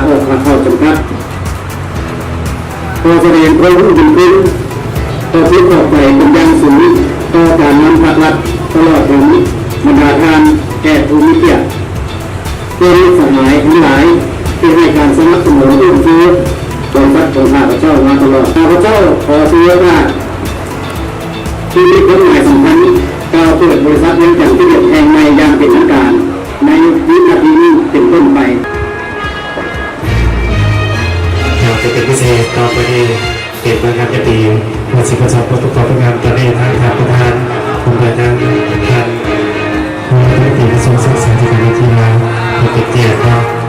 ออกข้อจำกัดพอแสดงความรู้เป็นขึ้นต่อที่ออกไปเป็นยังสูงต่อการนำภาครัฐตลอดถึงบรรดาทานแก่ภูมิเกียรติเพื่อสหายทั้งหลายที่ให้การสนับสนุนอุ้มชูบริษัทของข้าพเจ้ามาตลอดข้าพเจ้าขอเชื่อว่าที่มีผลหมายสำคัญก้าวเปิดบริษัทยังจังที่เด็ดแห่งใหม่อย่างเป็นทางการในวินาทีนี้เป็นต้นไปอยากจะเป็นพิเศษต่อไปนี้เก็บงานจะตีวันศิลปศาสตร์ประกอบงานตอนนี้ทางประธานผมเดินทางท่านผู้บริหารกระทรวงศึกษาธิการที่มาเป็นเกียรติ